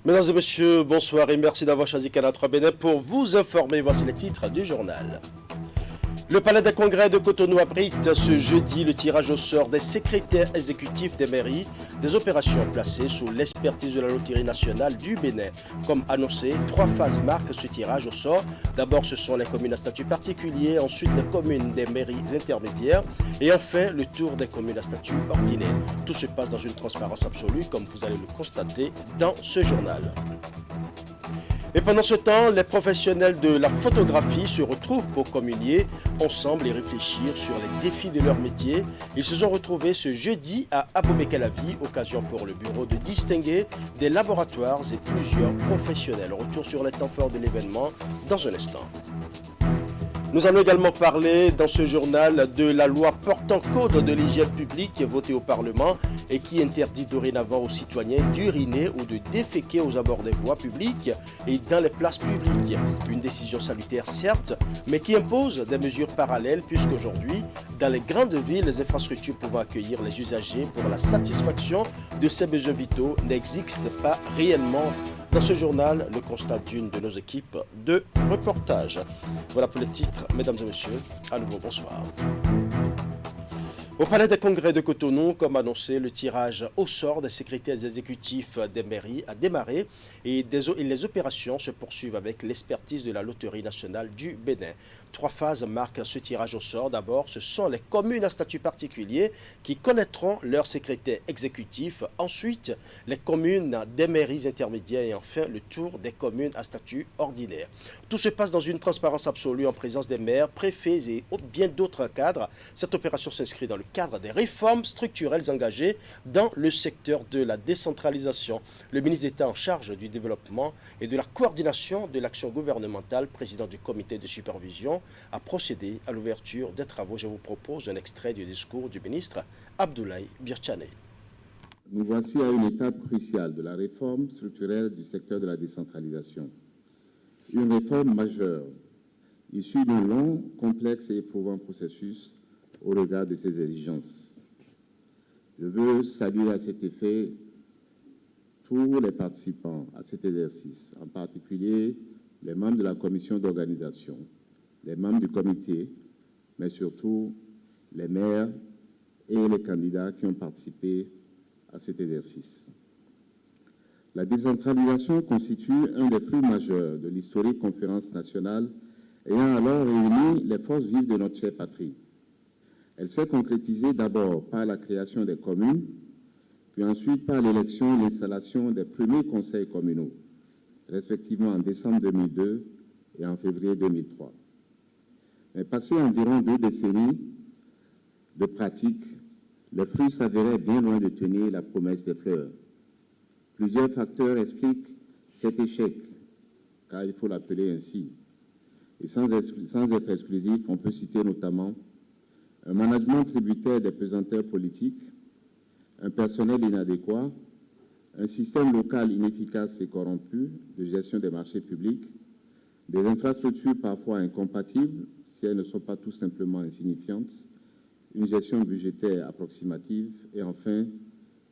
Mesdames et messieurs, bonsoir et merci d'avoir choisi Canal 3 Bénin pour vous informer. Voici les titres du journal. Le palais des congrès de Cotonou abrite ce jeudi le tirage au sort des secrétaires exécutifs des mairies, des opérations placées sous l'expertise de la Loterie nationale du Bénin. Comme annoncé, 3 phases marquent ce tirage au sort. D'abord, ce sont les communes à statut particulier, ensuite les communes des mairies intermédiaires et enfin le tour des communes à statut ordinaire. Tout se passe dans une transparence absolue, comme vous allez le constater dans ce journal. Et pendant ce temps, les professionnels de la photographie se retrouvent pour communier ensemble et réfléchir sur les défis de leur métier. Ils se sont retrouvés ce jeudi à Abomey-Calavi, occasion pour le bureau de distinguer des laboratoires et plusieurs professionnels. Retour sur les temps forts de l'événement dans un instant. Nous allons également parler dans ce journal de la loi portant code de l'hygiène publique votée au Parlement et qui interdit dorénavant aux citoyens d'uriner ou de déféquer aux abords des voies publiques et dans les places publiques. Une décision salutaire certes, mais qui impose des mesures parallèles puisqu'aujourd'hui, dans les grandes villes, les infrastructures pouvant accueillir les usagers pour la satisfaction de ces besoins vitaux n'existent pas réellement. Dans ce journal, le constat d'une de nos équipes de reportage. Voilà pour les titres, mesdames et messieurs. À nouveau, bonsoir. Au palais des congrès de Cotonou, comme annoncé, le tirage au sort des secrétaires exécutifs des mairies a démarré et les opérations se poursuivent avec l'expertise de la Loterie nationale du Bénin. 3 phases marquent ce tirage au sort. D'abord, ce sont les communes à statut particulier qui connaîtront leur secrétaire exécutif. Ensuite, les communes des mairies intermédiaires et enfin le tour des communes à statut ordinaire. Tout se passe dans une transparence absolue en présence des maires, préfets et bien d'autres cadres. Cette opération s'inscrit dans le cadre des réformes structurelles engagées dans le secteur de la décentralisation. Le ministre d'État en charge du développement et de la coordination de l'action gouvernementale, président du comité de supervision, a procédé à l'ouverture des travaux. Je vous propose un extrait du discours du ministre Abdoulaye Birchane. Nous voici à une étape cruciale de la réforme structurelle du secteur de la décentralisation. Une réforme majeure, issue d'un long, complexe et éprouvant processus au regard de ses exigences. Je veux saluer à cet effet tous les participants à cet exercice, en particulier les membres de la commission d'organisation, les membres du comité, mais surtout les maires et les candidats qui ont participé à cet exercice. La décentralisation constitue un des flux majeurs de l'historique conférence nationale ayant alors réuni les forces vives de notre chère patrie. Elle s'est concrétisée d'abord par la création des communes, puis ensuite par l'élection et l'installation des premiers conseils communaux, respectivement en décembre 2002 et en février 2003. Mais passé environ 2 décennies de pratique, les fruits s'avéraient bien loin de tenir la promesse des fleurs. Plusieurs facteurs expliquent cet échec, car il faut l'appeler ainsi. Et sans être exclusif, on peut citer notamment un management tributaire des pesanteurs politiques, un personnel inadéquat, un système local inefficace et corrompu de gestion des marchés publics, des infrastructures parfois incompatibles si elles ne sont pas tout simplement insignifiantes, une gestion budgétaire approximative et enfin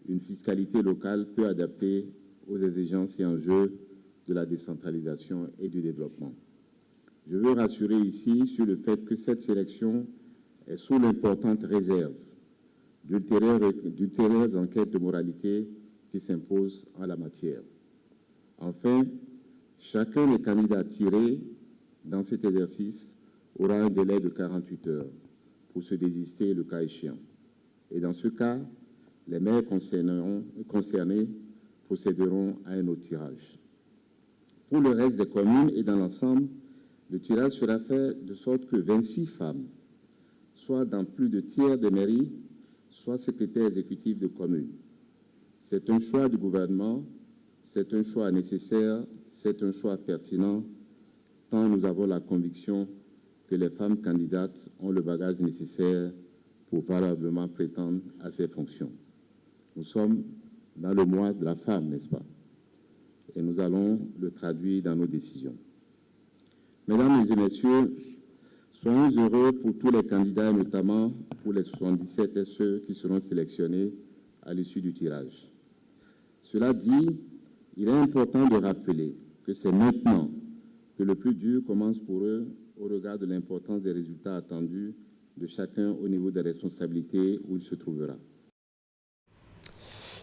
une fiscalité locale peu adaptée aux exigences et enjeux de la décentralisation et du développement. Je veux rassurer ici sur le fait que cette sélection est sous l'importante réserve d'ultérieures enquêtes de moralité qui s'imposent en la matière. Enfin, chacun des candidats tirés dans cet exercice aura un délai de 48 heures pour se désister le cas échéant. Et dans ce cas, les maires concernés procéderont à un autre tirage. Pour le reste des communes et dans l'ensemble, le tirage sera fait de sorte que 26 femmes, soit dans plus de tiers des mairies, soit secrétaires exécutifs de communes. C'est un choix du gouvernement, c'est un choix nécessaire, c'est un choix pertinent, tant nous avons la conviction que les femmes candidates ont le bagage nécessaire pour valablement prétendre à ces fonctions. Nous sommes dans le mois de la femme, n'est-ce pas? Et nous allons le traduire dans nos décisions. Mesdames et messieurs, soyons heureux pour tous les candidats, notamment pour les 77 SE qui seront sélectionnés à l'issue du tirage. Cela dit, Il est important de rappeler que c'est maintenant que le plus dur commence pour eux au regard de l'importance des résultats attendus de chacun au niveau des responsabilités où il se trouvera.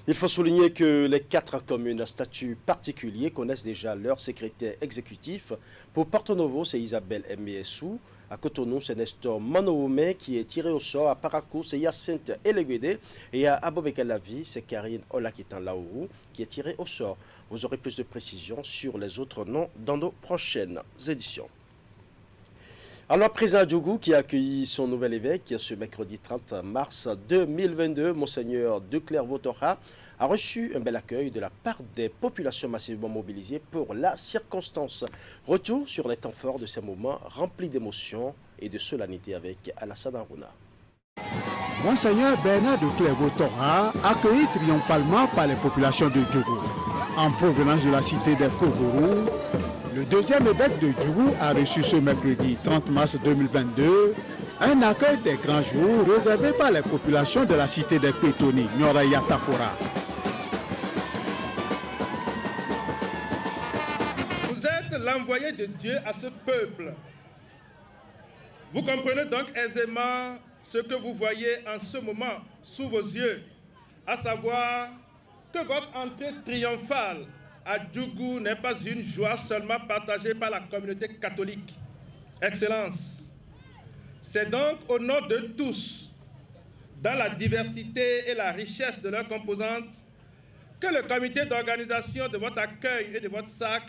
Il faut souligner que les 4 communes à statut particulier connaissent déjà leur secrétaire exécutif. Pour Porto Novo, c'est Isabelle Emiessou. À Cotonou, c'est Nestor Manoume qui est tiré au sort. À Parakou, c'est Hyacinthe Eleguede. Et à Abomey-Calavi, c'est Karine Olakitan Laourou qui est tiré au sort. Vous aurez plus de précisions sur les autres noms dans nos prochaines éditions. Alors, président Djougou, qui a accueilli son nouvel évêque ce mercredi 30 mars 2022, Monseigneur de Clairvaux-Thora, a reçu un bel accueil de la part des populations massivement mobilisées pour la circonstance. Retour sur les temps forts de ces moments remplis d'émotions et de solennité avec Alassane Harouna. Monseigneur Bernard de Clairvaux-Thora, accueilli triomphalement par les populations de Djougou. En provenance de la cité des Kogourou, le deuxième évêque de Djougou a reçu ce mercredi 30 mars 2022 un accueil des grands jours réservé par les populations de la cité des Pétoni, Nyoraya Takora. Vous êtes l'envoyé de Dieu à ce peuple. Vous comprenez donc aisément ce que vous voyez en ce moment sous vos yeux, à savoir que votre entrée triomphale à Djougou n'est pas une joie seulement partagée par la communauté catholique. Excellence, c'est donc au nom de tous, dans la diversité et la richesse de leurs composantes, que le comité d'organisation de votre accueil et de votre sac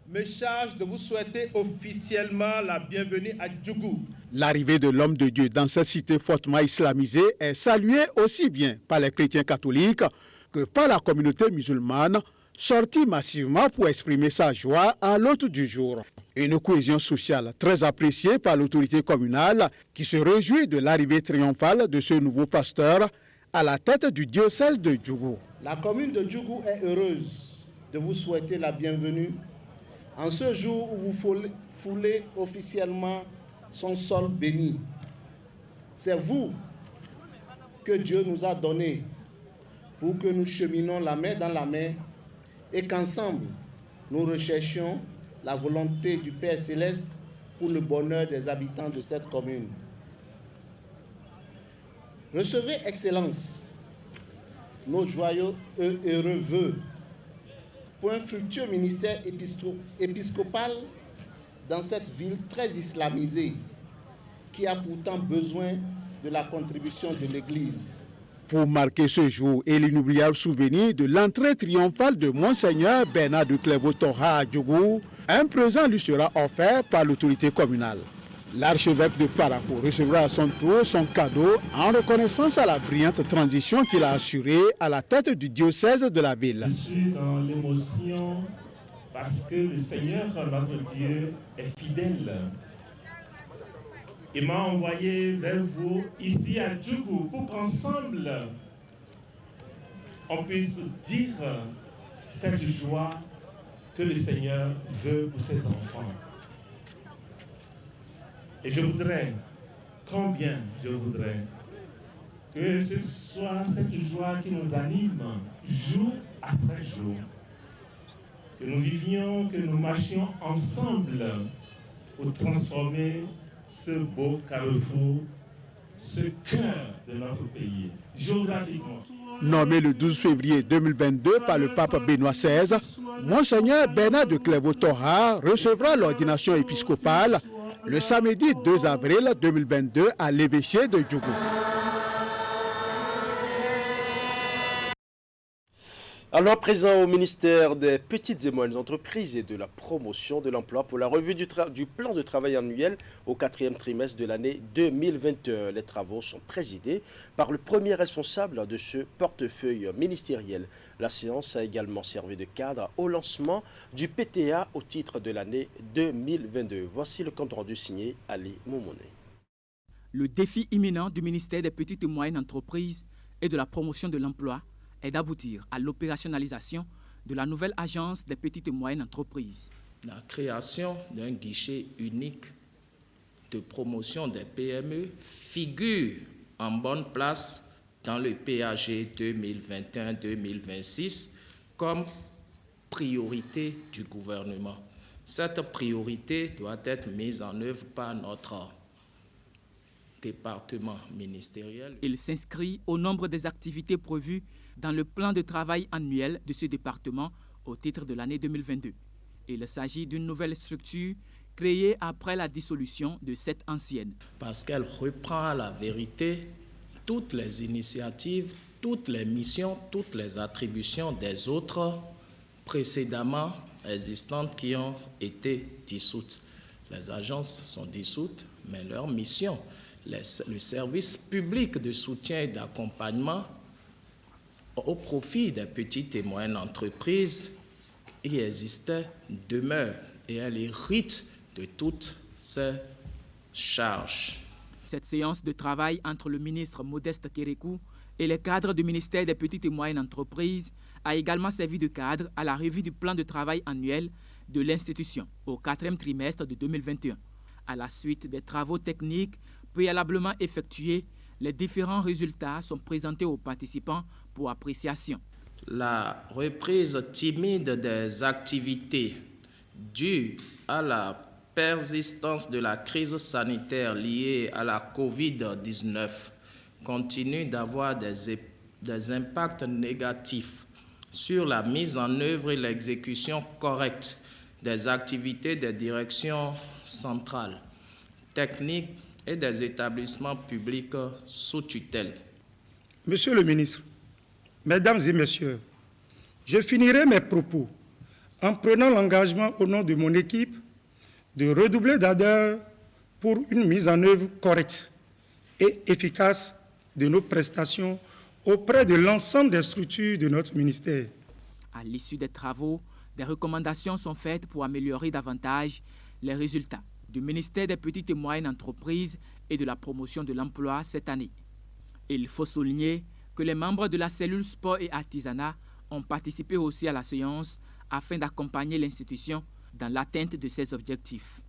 me charge de vous souhaiter officiellement la bienvenue à Djougou. L'arrivée de l'homme de Dieu dans cette cité fortement islamisée est saluée aussi bien par les chrétiens catholiques que par la communauté musulmane, sorti massivement pour exprimer sa joie à l'hôte du jour. Une cohésion sociale très appréciée par l'autorité communale qui se réjouit de l'arrivée triomphale de ce nouveau pasteur à la tête du diocèse de Djougou. La commune de Djougou est heureuse de vous souhaiter la bienvenue en ce jour où vous foulez officiellement son sol béni. C'est vous que Dieu nous a donné pour que nous cheminons la main dans la main et qu'ensemble, nous recherchions la volonté du Père Céleste pour le bonheur des habitants de cette commune. Recevez, Excellence, nos joyeux et heureux vœux pour un fructueux ministère épiscopal dans cette ville très islamisée qui a pourtant besoin de la contribution de l'Église. Pour marquer ce jour et l'inoubliable souvenir de l'entrée triomphale de Monseigneur Bernard de Clairvaux-Thora à Djougou, un présent lui sera offert par l'autorité communale. L'archevêque de Parakou recevra à son tour son cadeau en reconnaissance à la brillante transition qu'il a assurée à la tête du diocèse de la ville. Je suis dans l'émotion parce que le Seigneur, notre Dieu, est fidèle. Il m'a envoyé vers vous ici à Djougou pour qu'ensemble on puisse dire cette joie que le Seigneur veut pour ses enfants. Et je voudrais, combien je voudrais, que ce soit cette joie qui nous anime jour après jour. Que nous vivions, que nous marchions ensemble pour transformer ce beau carrefour, ce cœur de notre pays, géographiquement. Nommé le 12 février 2022 par le pape Benoît XVI, Monseigneur Bernard de Clairvaux-Thora recevra l'ordination épiscopale le samedi 2 avril 2022 à l'évêché de Djougou. Alors, présent au ministère des Petites et Moyennes Entreprises et de la Promotion de l'Emploi pour la revue du plan de travail annuel au 4e trimestre de l'année 2021. Les travaux sont présidés par le premier responsable de ce portefeuille ministériel. La séance a également servi de cadre au lancement du PTA au titre de l'année 2022. Voici le compte rendu signé Ali Moumoune. Le défi imminent du ministère des Petites et Moyennes Entreprises et de la Promotion de l'Emploi est d'aboutir à l'opérationnalisation de la nouvelle agence des petites et moyennes entreprises. La création d'un guichet unique de promotion des PME figure en bonne place dans le PAG 2021-2026 comme priorité du gouvernement. Cette priorité doit être mise en œuvre par notre département ministériel. Il s'inscrit au nombre des activités prévues dans le plan de travail annuel de ce département au titre de l'année 2022. Il s'agit d'une nouvelle structure créée après la dissolution de cette ancienne. Parce qu'elle reprend à la vérité toutes les initiatives, toutes les missions, toutes les attributions des autres précédemment existantes qui ont été dissoutes. Les agences sont dissoutes, mais leur mission, le service public de soutien et d'accompagnement au profit des petites et moyennes entreprises qui existaient demeure et elle hérite de toutes ces charges. Cette séance de travail entre le ministre Modeste Kérékou et les cadres du ministère des Petites et Moyennes Entreprises a également servi de cadre à la revue du plan de travail annuel de l'institution au 4e trimestre de 2021. À la suite des travaux techniques préalablement effectués, les différents résultats sont présentés aux participants pour appréciation. La reprise timide des activités due à la persistance de la crise sanitaire liée à la COVID-19 continue d'avoir des impacts négatifs sur la mise en œuvre et l'exécution correcte des activités des directions centrales, techniques et des établissements publics sous tutelle. Monsieur le ministre, Mesdames et Messieurs, je finirai mes propos en prenant l'engagement au nom de mon équipe de redoubler d'ardeur pour une mise en œuvre correcte et efficace de nos prestations auprès de l'ensemble des structures de notre ministère. À l'issue des travaux, des recommandations sont faites pour améliorer davantage les résultats du ministère des Petites et Moyennes Entreprises et de la promotion de l'emploi cette année. Il faut souligner que les membres de la cellule sport et artisanat ont participé aussi à la séance afin d'accompagner l'institution dans l'atteinte de ses objectifs.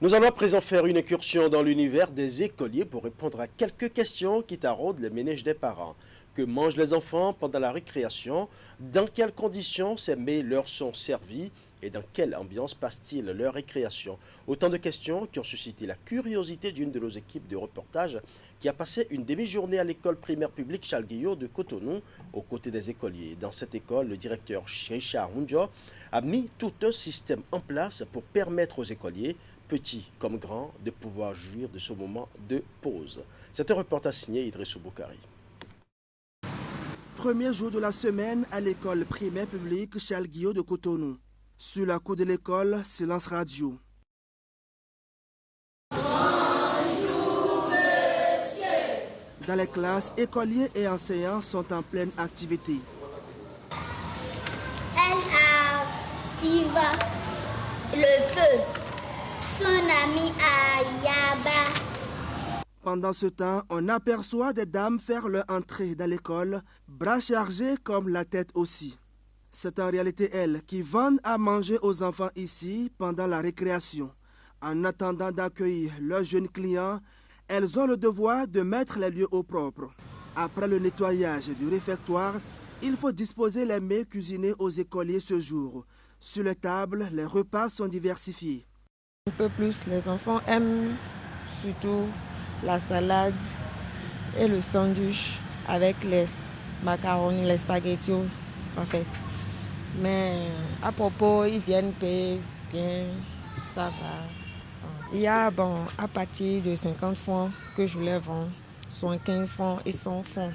Nous allons à présent faire une incursion dans l'univers des écoliers pour répondre à quelques questions qui taraudent les ménages des parents. Que mangent les enfants pendant la récréation? Dans quelles conditions ces mets leur sont servis? Et dans quelle ambiance passe-t-il leur récréation? Autant de questions qui ont suscité la curiosité d'une de nos équipes de reportage qui a passé une demi-journée à l'école primaire publique Charles Guillot de Cotonou aux côtés des écoliers. Dans cette école, le directeur Richard Hunjo a mis tout un système en place pour permettre aux écoliers, petits comme grands, de pouvoir jouir de ce moment de pause. C'est un reportage signé Idrissou Boukari. Premier jour de la semaine à l'école primaire publique Charles Guillot de Cotonou. Sur la cour de l'école, silence radio. Bonjour, monsieur. Dans les classes, écoliers et enseignants sont en pleine activité. Elle active le feu. Son ami Ayaba. Pendant ce temps, on aperçoit des dames faire leur entrée dans l'école, bras chargés comme la tête aussi. C'est en réalité elles qui vendent à manger aux enfants ici pendant la récréation. En attendant d'accueillir leurs jeunes clients, elles ont le devoir de mettre les lieux au propre. Après le nettoyage du réfectoire, il faut disposer les mets cuisinés aux écoliers ce jour. Sur les tables, les repas sont diversifiés. Un peu plus, les enfants aiment surtout la salade et le sandwich avec les macaronis, les spaghettis en fait. Mais à propos, ils viennent payer bien, ça va. Il y a à partir de 50 francs que je les vends, 75 francs et 100 francs.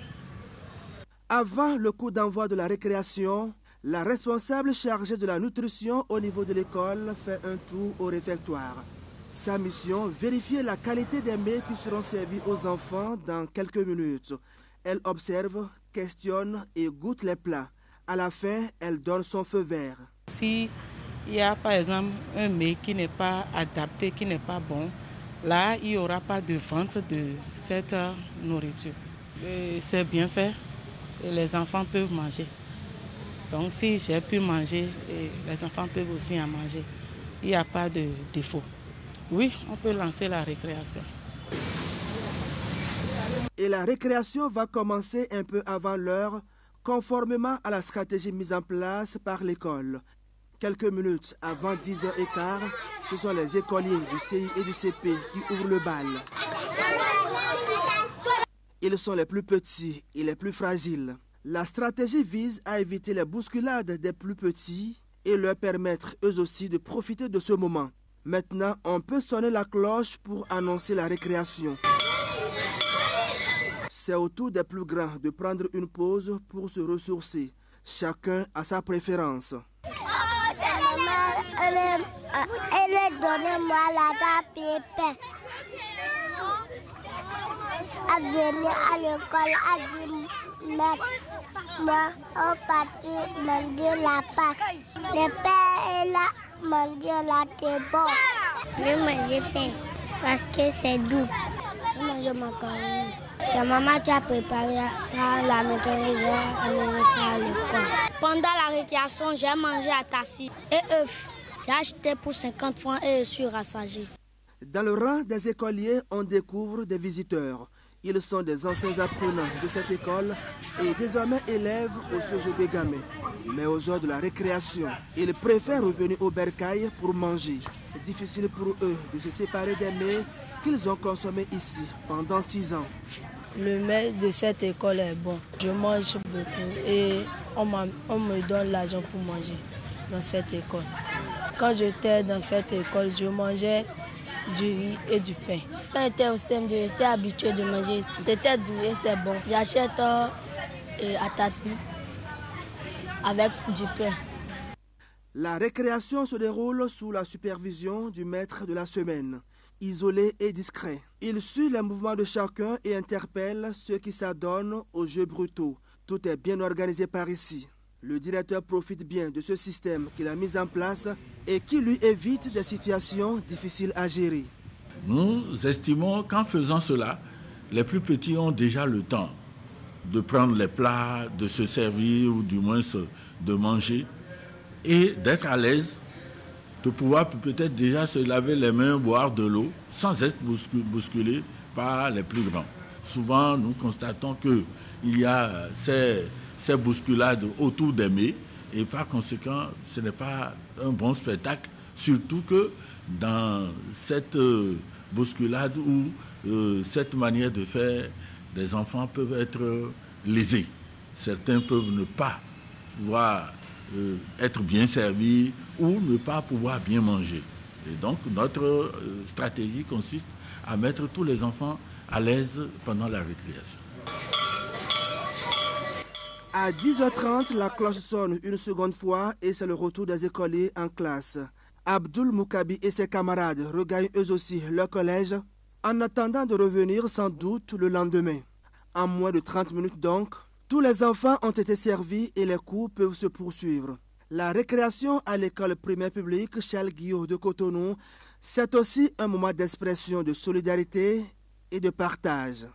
Avant le coup d'envoi de la récréation, la responsable chargée de la nutrition au niveau de l'école fait un tour au réfectoire. Sa mission, vérifier la qualité des mets qui seront servis aux enfants dans quelques minutes. Elle observe, questionne et goûte les plats. À la fin, elle donne son feu vert. S'il y a par exemple un mets qui n'est pas adapté, qui n'est pas bon, là, il n'y aura pas de vente de cette nourriture. C'est bien fait et les enfants peuvent manger. Donc si j'ai pu manger, les enfants peuvent aussi en manger. Il n'y a pas de défaut. Oui, on peut lancer la récréation. Et la récréation va commencer un peu avant l'heure, conformément à la stratégie mise en place par l'école. Quelques minutes avant 10h15, ce sont les écoliers du CI et du CP qui ouvrent le bal. Ils sont les plus petits et les plus fragiles. La stratégie vise à éviter les bousculades des plus petits et leur permettre eux aussi de profiter de ce moment. Maintenant, on peut sonner la cloche pour annoncer la récréation. C'est au tour des plus grands de prendre une pause pour se ressourcer. Chacun a sa préférence. Elle a donné moi la pépin. À venir à l'école, à dire moi, on parti manger la pâte. Le pain est là, manger la c'est bon. Je mange pain parce que c'est doux. Je mange macaroni. C'est maman qui a préparé ça à la maison et j'ai amené ça à l'école. Pendant la récréation, j'ai mangé à tassi et œufs. J'ai acheté pour 50 francs et je suis rassasié. Dans le rang des écoliers, on découvre des visiteurs. Ils sont des anciens apprenants de cette école et désormais élèves au CEGB Gamay. Mais aux heures de la récréation, ils préfèrent revenir au bercail pour manger. Difficile pour eux de se séparer des mets qu'ils ont consommés ici pendant 6 ans. Le mets de cette école est bon. Je mange beaucoup et on me donne l'argent pour manger dans cette école. Quand j'étais dans cette école, je mangeais du riz et du pain. Quand j'étais au CM2, j'étais habitué de manger ici. C'était doux et c'est bon. J'achète à tassi avec du pain. La récréation se déroule sous la supervision du maître de la semaine. Isolé et discret, il suit les mouvements de chacun et interpelle ceux qui s'adonnent aux jeux brutaux. Tout est bien organisé par ici. Le directeur profite bien de ce système qu'il a mis en place et qui lui évite des situations difficiles à gérer. Nous estimons qu'en faisant cela, les plus petits ont déjà le temps de prendre les plats, de se servir ou du moins de manger et d'être à l'aise, de pouvoir peut-être déjà se laver les mains, boire de l'eau sans être bousculé par les plus grands. Souvent, nous constatons qu'il y a ces bousculades autour des mets et par conséquent, ce n'est pas un bon spectacle, surtout que dans cette bousculade où cette manière de faire, les enfants peuvent être lésés. Certains peuvent ne pas pouvoir être bien servis ou ne pas pouvoir bien manger. Et donc, notre stratégie consiste à mettre tous les enfants à l'aise pendant la récréation. À 10h30, la cloche sonne une seconde fois et c'est le retour des écoliers en classe. Abdul Moukabi et ses camarades regagnent eux aussi leur collège en attendant de revenir sans doute le lendemain. En moins de 30 minutes donc, tous les enfants ont été servis et les cours peuvent se poursuivre. La récréation à l'école primaire publique Charles Guillot de Cotonou, c'est aussi un moment d'expression de solidarité et de partage.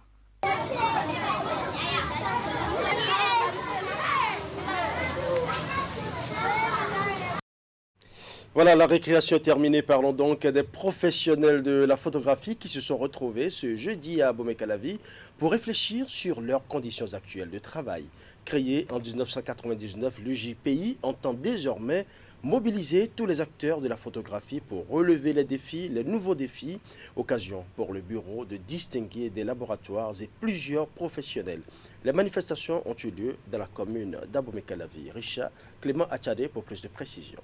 Voilà, la récréation est terminée. Parlons donc des professionnels de la photographie qui se sont retrouvés ce jeudi à Abomey-Calavi pour réfléchir sur leurs conditions actuelles de travail. Créé en 1999, l'UJPI entend désormais mobiliser tous les acteurs de la photographie pour relever les défis, les nouveaux défis. Occasion pour le bureau de distinguer des laboratoires et plusieurs professionnels. Les manifestations ont eu lieu dans la commune d'Abomey-Calavi. Richard Clément Achadé pour plus de précisions.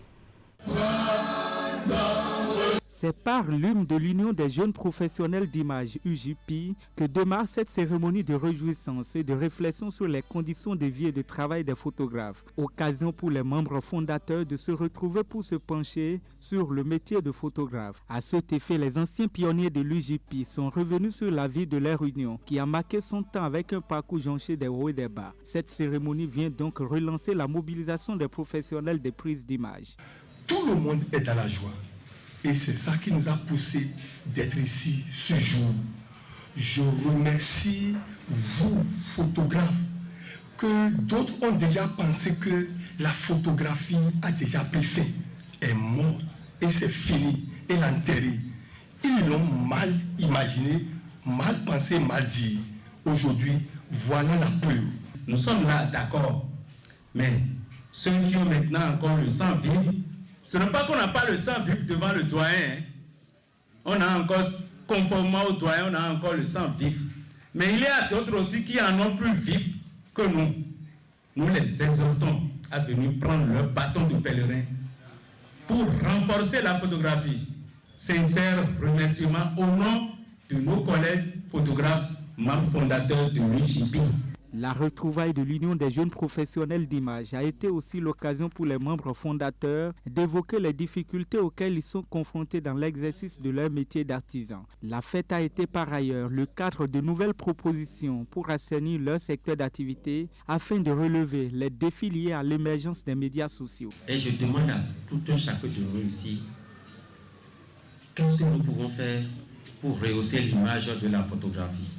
C'est par l'hymne de l'Union des jeunes professionnels d'image UJPI que démarre cette cérémonie de réjouissance et de réflexion sur les conditions de vie et de travail des photographes. Occasion pour les membres fondateurs de se retrouver pour se pencher sur le métier de photographe. À cet effet, les anciens pionniers de l'UJPI sont revenus sur la vie de leur union qui a marqué son temps avec un parcours jonché des hauts et des bas. Cette cérémonie vient donc relancer la mobilisation des professionnels des prises d'image. Tout le monde est dans la joie. Et c'est ça qui nous a poussé d'être ici ce jour. Je remercie vous, photographes, que d'autres ont déjà pensé que la photographie a déjà pris fin, est morte et c'est fini, et l'enterré. Ils l'ont mal imaginé, mal pensé, mal dit. Aujourd'hui, voilà la preuve. Nous sommes là d'accord Mais ceux qui ont maintenant encore le sang vif, ce n'est pas qu'on n'a pas le sang vif devant le doyen. Hein. On a encore, conformément au doyen, on a encore le sang vif. Mais il y a d'autres aussi qui en ont plus vif que nous. Nous les exhortons à venir prendre leur bâton de pèlerin pour renforcer la photographie. Sincère remerciement au nom de nos collègues photographes, membres fondateurs de l'UJP. La retrouvaille de l'Union des jeunes professionnels d'image a été aussi l'occasion pour les membres fondateurs d'évoquer les difficultés auxquelles ils sont confrontés dans l'exercice de leur métier d'artisan. La fête a été par ailleurs le cadre de nouvelles propositions pour assainir leur secteur d'activité afin de relever les défis liés à l'émergence des médias sociaux. Et je demande à tout un chacun de nous ici, qu'est-ce que nous pouvons faire pour rehausser l'image de la photographie?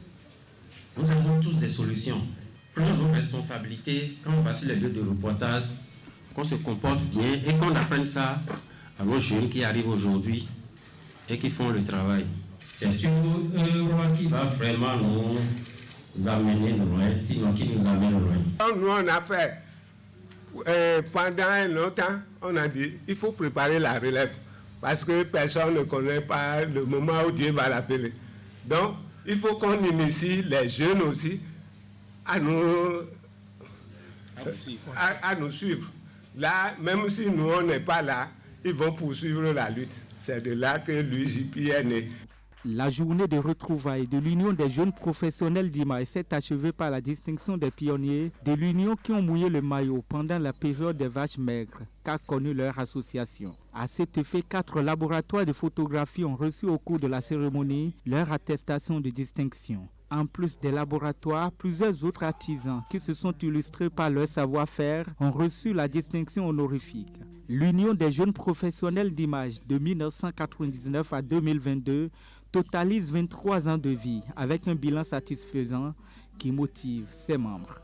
Nous avons tous des solutions. Prenons nos responsabilités quand on va sur les lieux de reportage, qu'on se comporte bien et qu'on apprenne ça à nos jeunes qui arrivent aujourd'hui et qui font le travail. C'est une œuvre qui va vraiment nous amener loin, sinon qui nous amène loin. Nous, on a fait, pendant un longtemps, on a dit il faut préparer la relève parce que personne ne connaît pas le moment où Dieu va l'appeler. Donc, il faut qu'on initie les jeunes aussi à nous suivre. Là, même si nous, on n'est pas là, ils vont poursuivre la lutte. C'est de là que l'UJP est né. La journée de retrouvailles de l'Union des jeunes professionnels d'image s'est achevée par la distinction des pionniers de l'Union qui ont mouillé le maillot pendant la période des vaches maigres qu'a connue leur association. À cet effet, 4 laboratoires de photographie ont reçu au cours de la cérémonie leur attestation de distinction. En plus des laboratoires, plusieurs autres artisans qui se sont illustrés par leur savoir-faire ont reçu la distinction honorifique. L'Union des jeunes professionnels d'image de 1999 à 2022 totalise 23 ans de vie avec un bilan satisfaisant qui motive ses membres.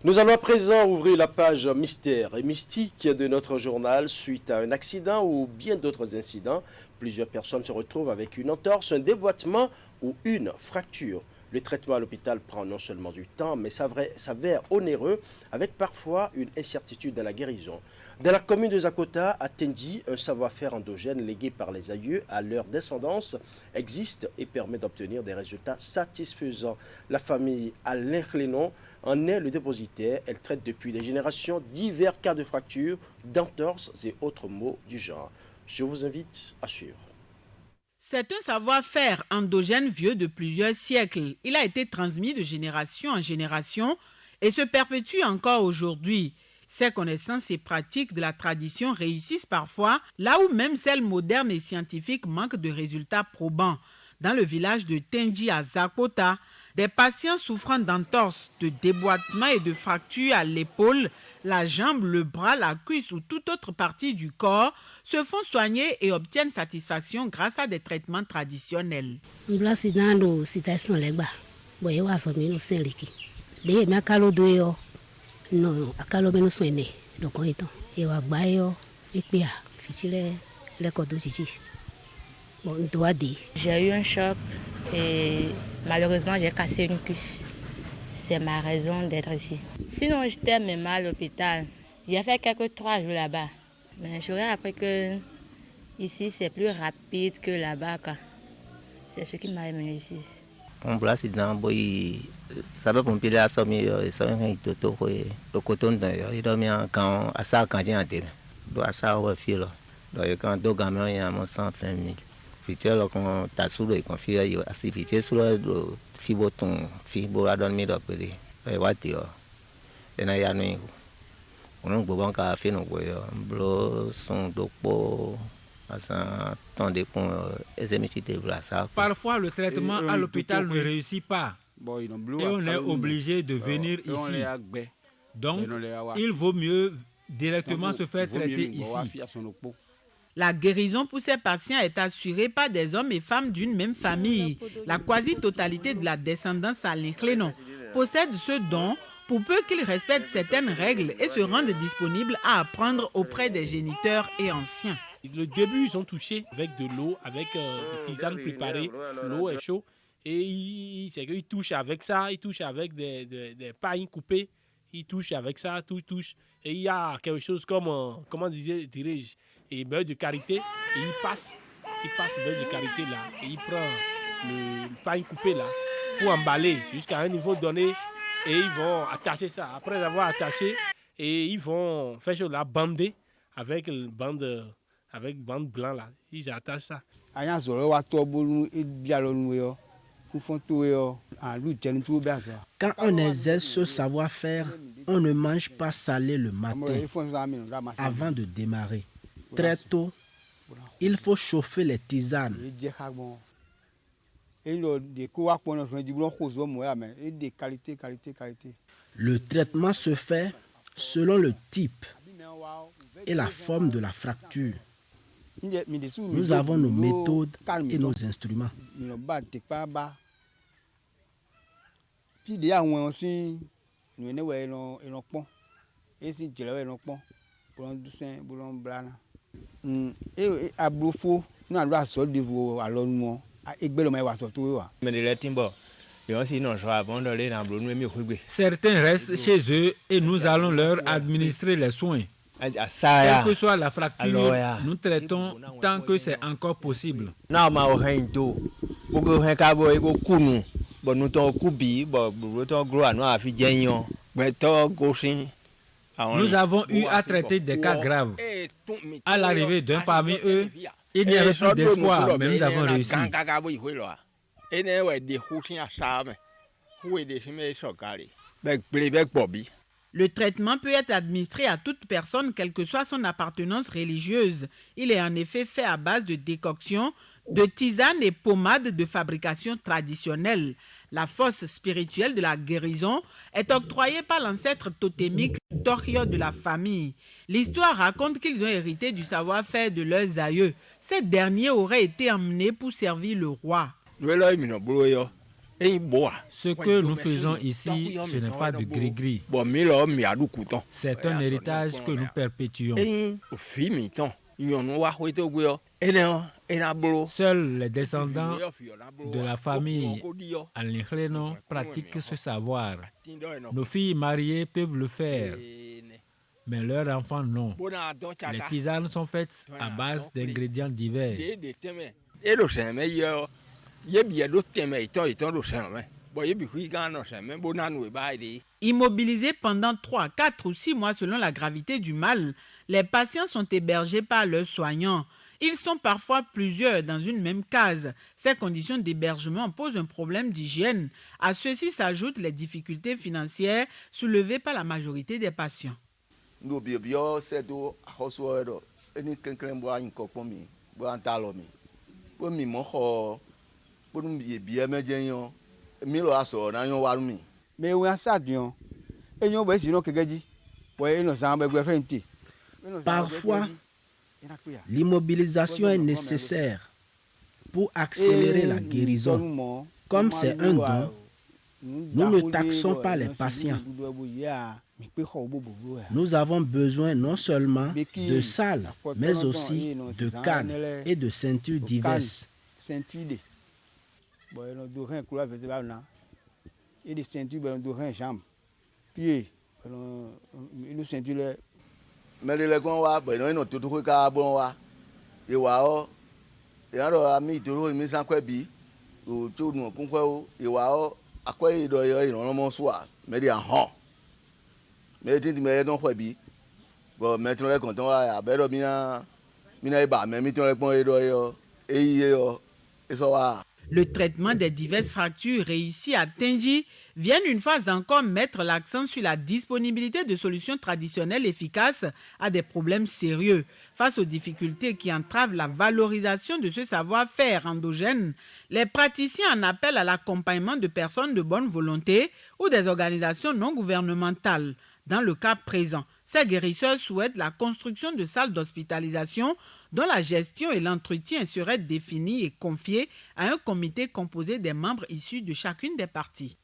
Nous allons à présent ouvrir la page mystère et mystique de notre journal suite à un accident ou bien d'autres incidents. Plusieurs personnes se retrouvent avec une entorse, un déboîtement ou une fracture. Le traitement à l'hôpital prend non seulement du temps, mais s'avère onéreux, avec parfois une incertitude dans la guérison. Dans la commune de Zakota, à Tendi, un savoir-faire endogène légué par les aïeux à leur descendance existe et permet d'obtenir des résultats satisfaisants. La famille Alain Clénon en est le dépositaire. Elle traite depuis des générations divers cas de fractures, d'entorses et autres maux du genre. Je vous invite à suivre. C'est un savoir-faire endogène vieux de plusieurs siècles. Il a été transmis de génération en génération et se perpétue encore aujourd'hui. Ces connaissances et pratiques de la tradition réussissent parfois là où même celles modernes et scientifiques manquent de résultats probants. Dans le village de Tendi à Zakota, des patients souffrant d'entorses, de déboîtements et de fractures à l'épaule, la jambe, le bras, la cuisse ou toute autre partie du corps se font soigner et obtiennent satisfaction grâce à des traitements traditionnels. J'ai eu un choc et malheureusement j'ai cassé une cuisse. C'est ma raison d'être ici. Sinon j'étais même à l'hôpital. J'ai fait quelques 3 jours là-bas. Mais j'aurais appris que ici c'est plus rapide que là-bas. C'est ce qui m'a amené ici. On place dans boy ça va pour piler à sommer ça un toto le coton il dormait quand à ça quand j'ai entendu doit ça au fil donc quand deux gamins il y a mon sang fin minute fichier là quand t'as sous le confie il a fichier sur le fiboton fibo a dormi là puis et watio et na ya nuit on bon ka fait no boy blo son dopo. Parfois, le traitement à l'hôpital ne réussit pas et on est obligé de venir ici. Donc, il vaut mieux directement se faire traiter ici. La guérison pour ces patients est assurée par des hommes et femmes d'une même famille. La quasi-totalité de la descendance Alain Clénon possède ce don pour peu qu'ils respectent certaines règles et se rendent disponibles à apprendre auprès des géniteurs et anciens. Le début, ils sont touchés avec de l'eau, avec des tisanes préparées. L'eau est chaude Et c'est qu'il touche avec ça, il touche avec des pailles coupées, il touche avec ça, tout touche. Et il y a quelque chose comme, comment dirais-je, et beurre de karité, et il passe beurre de karité là, et il prend le pain coupé là, pour emballer jusqu'à un niveau donné, et ils vont attacher ça. Après avoir attaché, et ils vont faire chose là, bander avec bande blanc là, ils attachent ça. Quand on exerce ce savoir-faire, on ne mange pas salé le matin avant de démarrer. Très tôt, il faut chauffer les tisanes. Le traitement se fait selon le type et la forme de la fracture. Nous avons nos méthodes et nos instruments. Certains restent chez eux et nous allons leur administrer les soins. Quelle que soit la fracture, nous traitons tant que c'est encore possible. Nous avons eu à traiter des cas graves. À l'arrivée d'un parmi eux, il n'y avait plus d'espoir, mais nous avons réussi. Le traitement peut être administré à toute personne, quelle que soit son appartenance religieuse. Il est en effet fait à base de décoction, de tisanes et pommades de fabrication traditionnelle. La force spirituelle de la guérison est octroyée par l'ancêtre totémique Torio de la famille. L'histoire raconte qu'ils ont hérité du savoir-faire de leurs aïeux. Ces derniers auraient été emmenés pour servir le roi. Ce que nous faisons ici, ce n'est pas de gris-gris. C'est un héritage que nous perpétuons. Seuls les descendants de la famille Alinhleno pratiquent ce savoir. Nos filles mariées peuvent le faire, mais leurs enfants non. Les tisanes sont faites à base d'ingrédients divers. Immobilisés pendant 3, 4 ou 6 mois selon la gravité du mal, les patients sont hébergés par leurs soignants. Ils sont parfois plusieurs dans une même case. Ces conditions d'hébergement posent un problème d'hygiène. À ceci s'ajoutent les difficultés financières soulevées par la majorité des patients. Parfois, l'immobilisation est nécessaire pour accélérer la guérison. Comme c'est un don, nous ne taxons pas les patients. Nous avons besoin non seulement de salles, mais aussi de cannes et de ceintures diverses. Le traitement des diverses fractures réussi à Tenji vient une fois encore mettre l'accent sur la disponibilité de solutions traditionnelles efficaces à des problèmes sérieux. Face aux difficultés qui entravent la valorisation de ce savoir-faire endogène, les praticiens en appellent à l'accompagnement de personnes de bonne volonté ou des organisations non gouvernementales. Dans le cas présent, ces guérisseurs souhaitent la construction de salles d'hospitalisation dont la gestion et l'entretien seraient définis et confiés à un comité composé des membres issus de chacune des parties.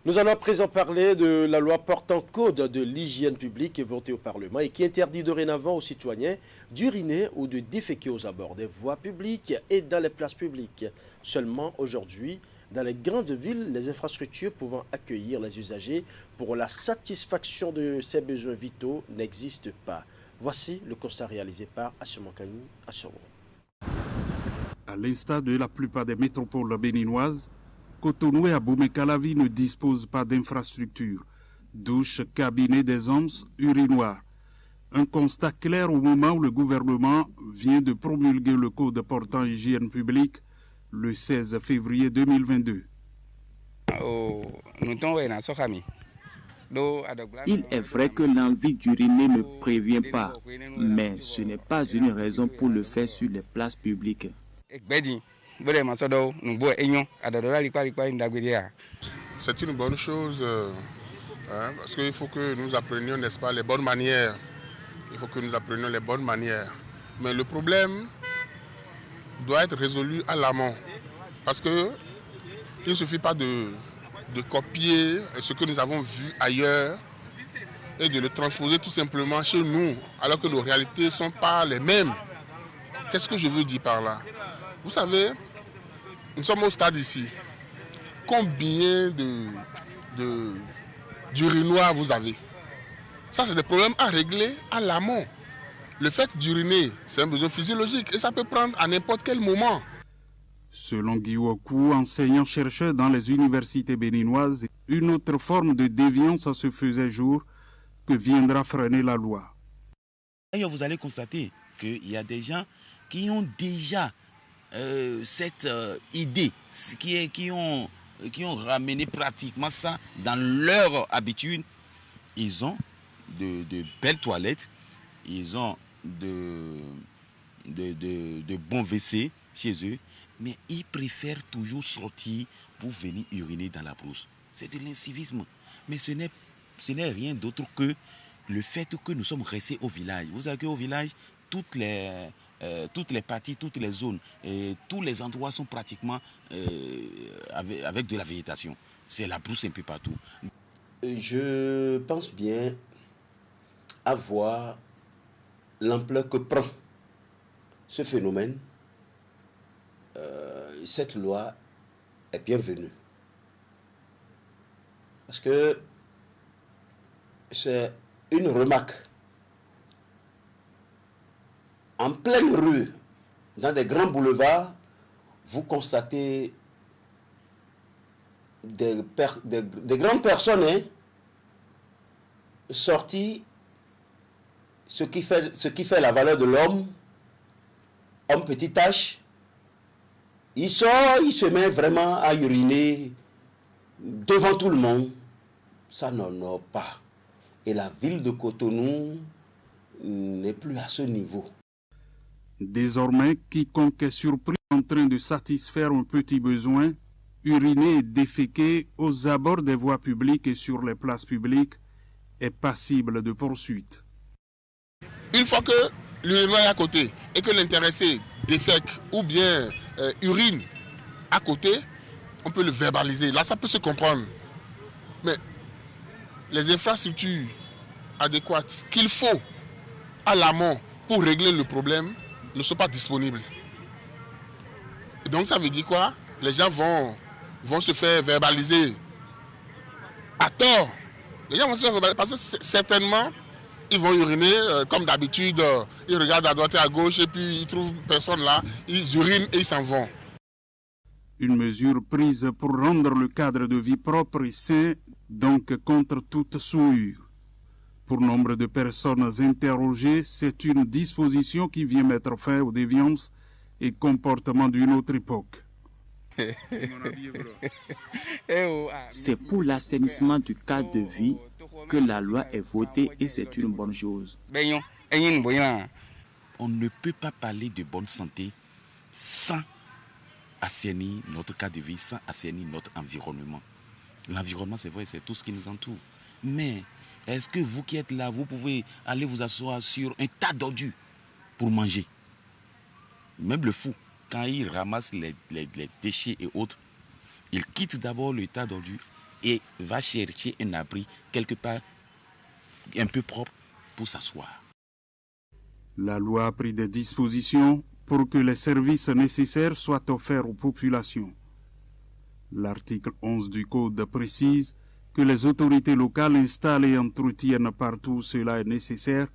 Nous allons à présent parler de la loi portant code de l'hygiène publique votée au Parlement et qui interdit dorénavant aux citoyens d'uriner ou de déféquer aux abords des voies publiques et dans les places publiques. Seulement aujourd'hui, dans les grandes villes, les infrastructures pouvant accueillir les usagers pour la satisfaction de ces besoins vitaux n'existent pas. Voici le constat réalisé par Assomankani Assomo. À l'instar de la plupart des métropoles béninoises, Cotonou et Abomey-Calavi ne disposent pas d'infrastructures, douches, cabinets des hommes, urinoirs. Un constat clair au moment où le gouvernement vient de promulguer le code portant hygiène publique le 16 février 2022. Il est vrai que l'envie d'uriner ne prévient pas, mais ce n'est pas une raison pour le faire sur les places publiques. C'est une bonne chose parce qu'il faut que nous apprenions, n'est-ce pas, les bonnes manières. Il faut que nous apprenions les bonnes manières. Mais le problème doit être résolu à l'amont. Parce qu'il ne suffit pas de copier ce que nous avons vu ailleurs et de le transposer tout simplement chez nous, alors que nos réalités ne sont pas les mêmes. Qu'est-ce que je veux dire par là? Vous savez, nous sommes au stade ici. Combien d'urinoirs vous avez? Ça, c'est des problèmes à régler à l'amont. Le fait d'uriner, c'est un besoin physiologique et ça peut prendre à n'importe quel moment. Selon Guy Wakou, enseignant-chercheur dans les universités béninoises, une autre forme de déviance se faisait jour que viendra freiner la loi. D'ailleurs, vous allez constater qu'il y a des gens qui ont déjà cette idée, qui ont ramené pratiquement ça dans leur habitude. Ils ont de belles toilettes, ils ont de bons WC chez eux, mais ils préfèrent toujours sortir pour venir uriner dans la brousse. C'est de l'incivisme. Mais ce n'est rien d'autre que le fait que nous sommes restés au village. Vous savez qu'au village, toutes les parties, toutes les zones, et tous les endroits sont pratiquement avec de la végétation. C'est la brousse un peu partout. Je pense bien avoir l'ampleur que prend ce phénomène. Cette loi est bienvenue. Parce que c'est une remarque. En pleine rue, dans des grands boulevards, vous constatez des grandes personnes sorties, ce qui fait la valeur de l'homme, homme petite tache. Il sort, il se met vraiment à uriner devant tout le monde. Ça n'honore pas. Et la ville de Cotonou n'est plus à ce niveau. Désormais, quiconque est surpris en train de satisfaire un petit besoin, uriner et déféquer aux abords des voies publiques et sur les places publiques, est passible de poursuite. Une fois que l'urinoir est à côté et que l'intéressé défèque ou bien urine à côté, on peut le verbaliser. Là, ça peut se comprendre. Mais les infrastructures adéquates qu'il faut à l'amont pour régler le problème ne sont pas disponibles. Et donc ça veut dire quoi? Les gens vont se faire verbaliser à tort. Les gens vont se faire verbaliser parce que certainement ils vont uriner comme d'habitude. Ils regardent à droite et à gauche et puis ils trouvent personne là. Ils urinent et ils s'en vont. Une mesure prise pour rendre le cadre de vie propre et sain, donc contre toute souillure. Pour nombre de personnes interrogées, c'est une disposition qui vient mettre fin aux déviances et comportements d'une autre époque. C'est pour l'assainissement du cadre de vie que la loi est votée et c'est une bonne chose. On ne peut pas parler de bonne santé sans assainir notre cadre de vie, sans assainir notre environnement. L'environnement, c'est vrai, c'est tout ce qui nous entoure. Mais est-ce que vous qui êtes là, vous pouvez aller vous asseoir sur un tas d'ordures pour manger? Même le fou, quand il ramasse les déchets et autres, il quitte d'abord le tas d'ordures et va chercher un abri quelque part un peu propre pour s'asseoir. La loi a pris des dispositions pour que les services nécessaires soient offerts aux populations. L'article 11 du Code précise que les autorités locales installent et entretiennent partout où cela est nécessaire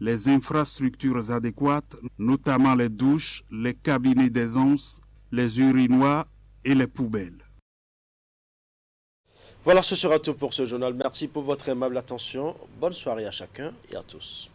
les infrastructures adéquates, notamment les douches, les cabinets d'aisance, les urinoirs et les poubelles. Voilà, ce sera tout pour ce journal. Merci pour votre aimable attention. Bonne soirée à chacun et à tous.